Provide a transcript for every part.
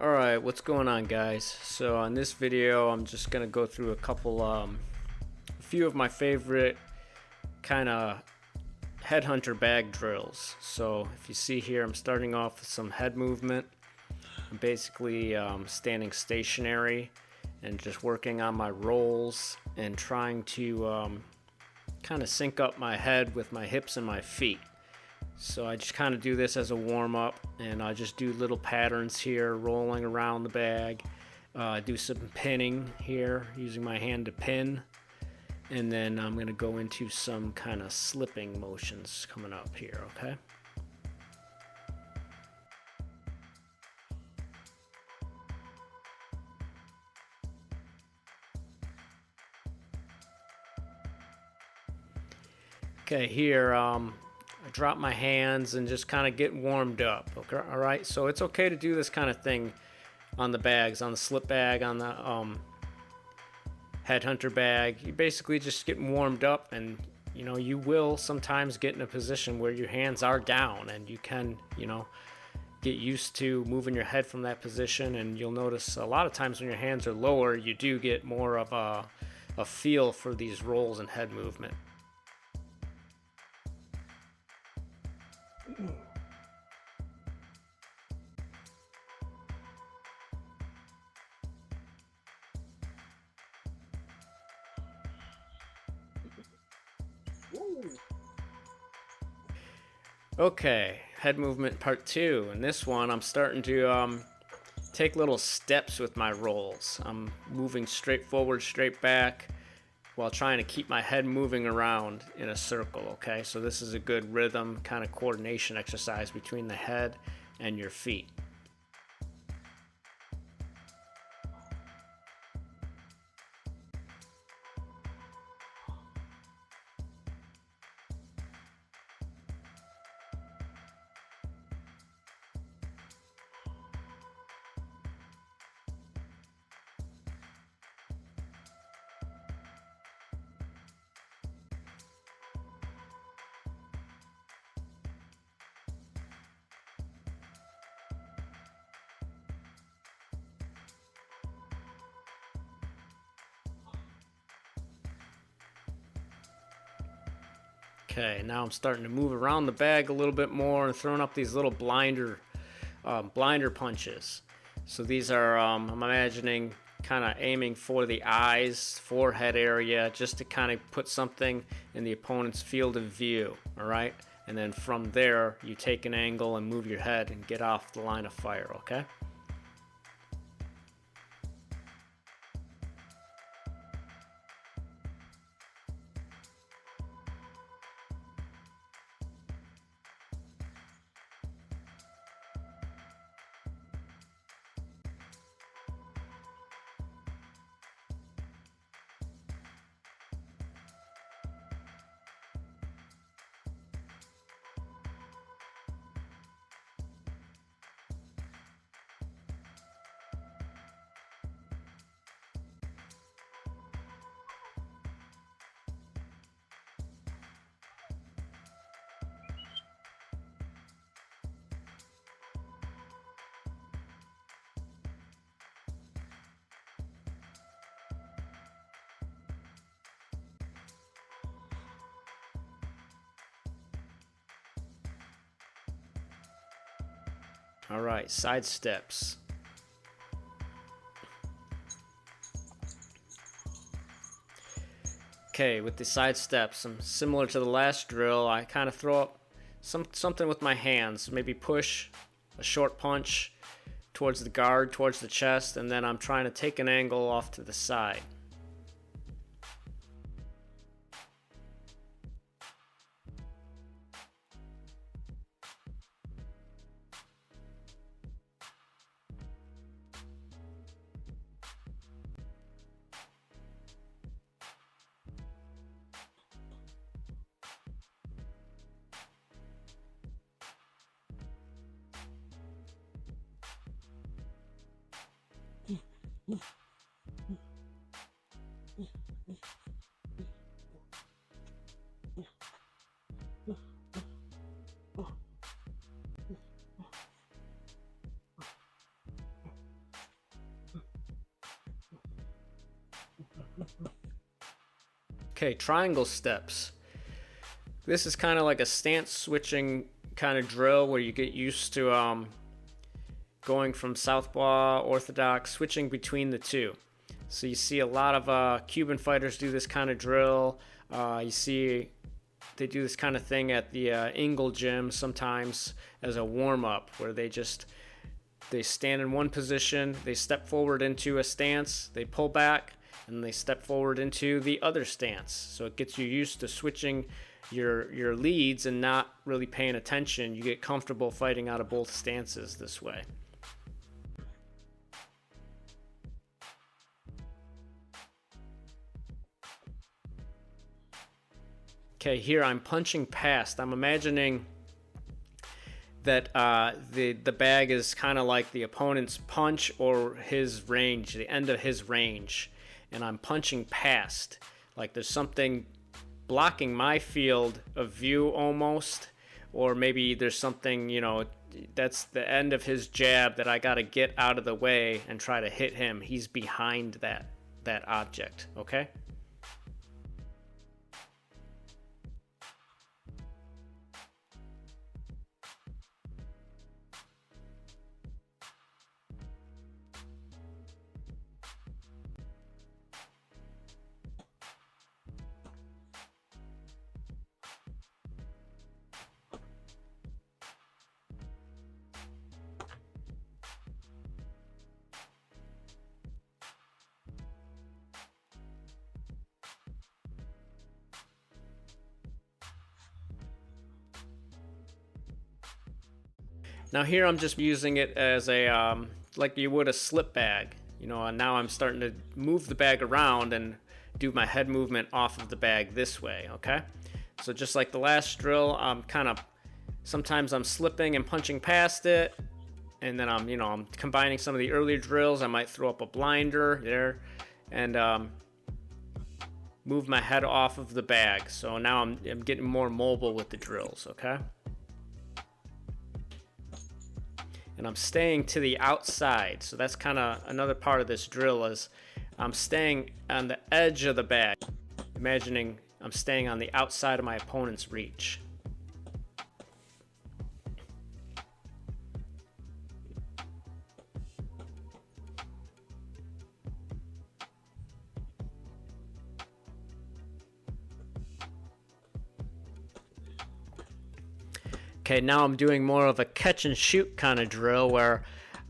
Alright, what's going on, guys? So in this video I'm just gonna go through a few of my favorite kind of headhunter bag drills. So if you see here, I'm starting off with some head movement. I'm basically standing stationary and just working on my rolls and trying to kind of sync up my head with my hips and my feet. So I just kind of do this as a warm-up, and I just do little patterns here, rolling around the bag. Do some pinning here, using my hand to pin. And then I'm going to go into some kind of slipping motions coming up here, okay? Okay, here, I drop my hands and just kind of get warmed up. Okay, all right. So it's okay to do this kind of thing on the bags, on the slip bag, on the Headhunter bag. You basically just get warmed up, and you will sometimes get in a position where your hands are down, and you can get used to moving your head from that position. And you'll notice a lot of times when your hands are lower, you do get more of a feel for these rolls and head movement. Okay, head movement part 2. In this one, I'm starting to take little steps with my rolls. I'm moving straight forward, straight back, while trying to keep my head moving around in a circle, okay? So this is a good rhythm, kind of coordination exercise between the head and your feet. Okay, now I'm starting to move around the bag a little bit more and throwing up these little blinder punches. So these are, I'm imagining, kind of aiming for the eyes, forehead area, just to kind of put something in the opponent's field of view, all right? And then from there, you take an angle and move your head and get off the line of fire, okay? All right, side steps. Okay, with the side steps, I'm similar to the last drill. I kind of throw up something with my hands, maybe push a short punch towards the guard, towards the chest, and then I'm trying to take an angle off to the side. Okay, triangle steps. This is kind of like a stance switching kind of drill where you get used to going from southpaw, orthodox, switching between the two. So you see a lot of Cuban fighters do this kind of drill. You see they do this kind of thing at the Ingle gym sometimes as a warm-up, where they stand in one position, they step forward into a stance, they pull back, and they step forward into the other stance. So it gets you used to switching your leads and not really paying attention. You get comfortable fighting out of both stances this way. Okay, here I'm punching past. I'm imagining that the bag is kind of like the opponent's punch or his range, the end of his range, and I'm punching past. Like there's something blocking my field of view almost, or maybe there's something, that's the end of his jab that I got to get out of the way and try to hit him. He's behind that object, okay? Now here I'm just using it as a, like you would a slip bag, and now I'm starting to move the bag around and do my head movement off of the bag this way, okay? So just like the last drill, sometimes I'm slipping and punching past it, and then I'm combining some of the earlier drills. I might throw up a blinder there and move my head off of the bag. So now I'm getting more mobile with the drills, okay? And I'm staying to the outside. So that's kind of another part of this drill is I'm staying on the edge of the bag, imagining I'm staying on the outside of my opponent's reach. Okay, now I'm doing more of a catch and shoot kind of drill where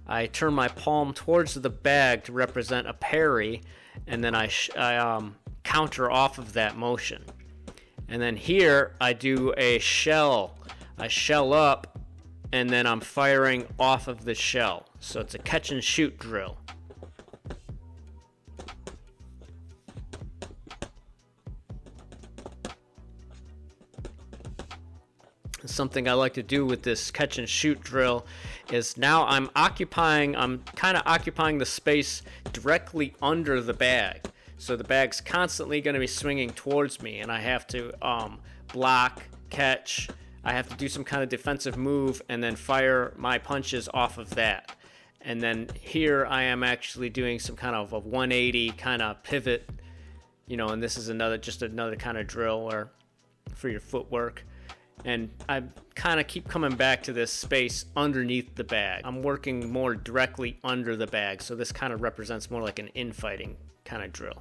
I turn my palm towards the bag to represent a parry, and then I counter off of that motion. And then here I do a shell. I shell up, and then I'm firing off of the shell. So it's a catch and shoot drill. Something I like to do with this catch and shoot drill is now I'm kind of occupying the space directly under the bag. So the bag's constantly going to be swinging towards me, and I have to block, catch, I have to do some kind of defensive move and then fire my punches off of that. And then here I am actually doing some kind of a 180 kind of pivot, and this is another kind of drill for your footwork. And I kind of keep coming back to this space underneath the bag. I'm working more directly under the bag, so this kind of represents more like an infighting kind of drill.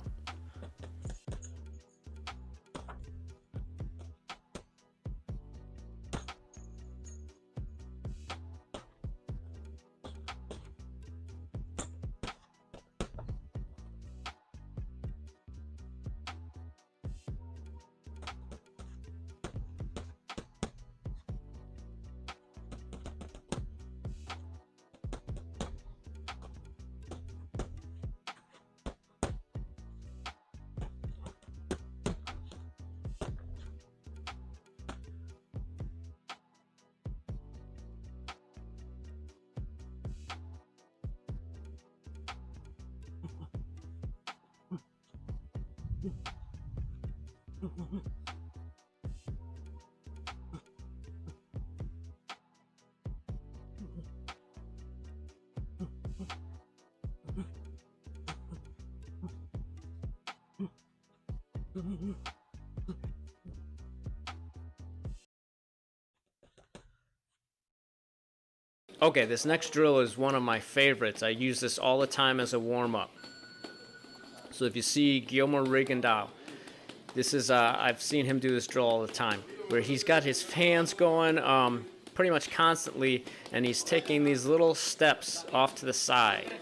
Okay, this next drill is one of my favorites. I use this all the time as a warm-up. So if you see Guillermo Rigondeaux, this is I've seen him do this drill all the time, where he's got his hands going pretty much constantly, and he's taking these little steps off to the side.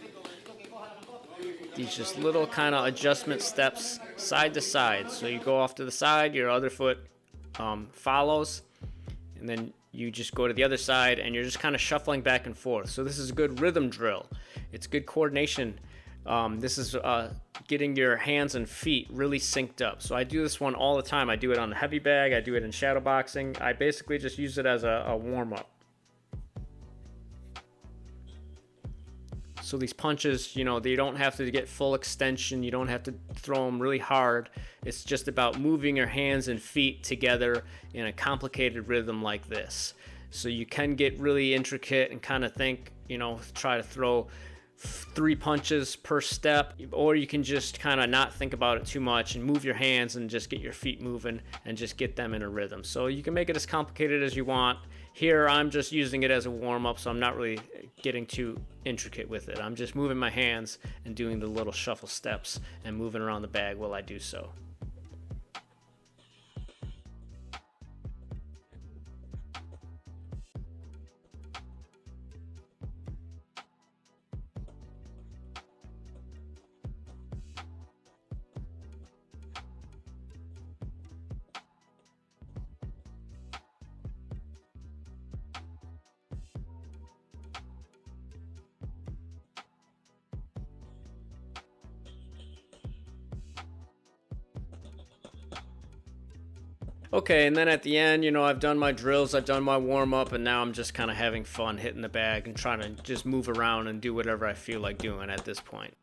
These just little kind of adjustment steps side to side. So you go off to the side, your other foot follows, and then you just go to the other side, and you're just kind of shuffling back and forth. So this is a good rhythm drill. It's good coordination. This is getting your hands and feet really synced up. So I do this one all the time. I do it on the heavy bag. I do it in shadow boxing. I basically just use it as a warm-up. So these punches, you know, they don't have to get full extension. You don't have to throw them really hard. It's just about moving your hands and feet together in a complicated rhythm like this. So you can get really intricate and kind of think, you know, try to throw 3 punches per step, or you can just kind of not think about it too much and move your hands and just get your feet moving and just get them in a rhythm. So you can make it as complicated as you want. Here I'm just using it as a warm-up, so I'm not really getting too intricate with it. I'm just moving my hands and doing the little shuffle steps and moving around the bag while I do so. Okay, and then at the end, you know, I've done my drills, I've done my warm-up, and now I'm just kind of having fun hitting the bag and trying to just move around and do whatever I feel like doing at this point.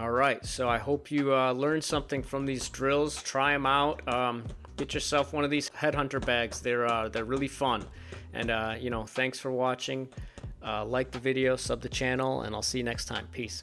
All right, so I hope you learned something from these drills. Try them out. Get yourself one of these Headhunter bags. They're really fun. And thanks for watching. Like the video, sub the channel, and I'll see you next time. Peace.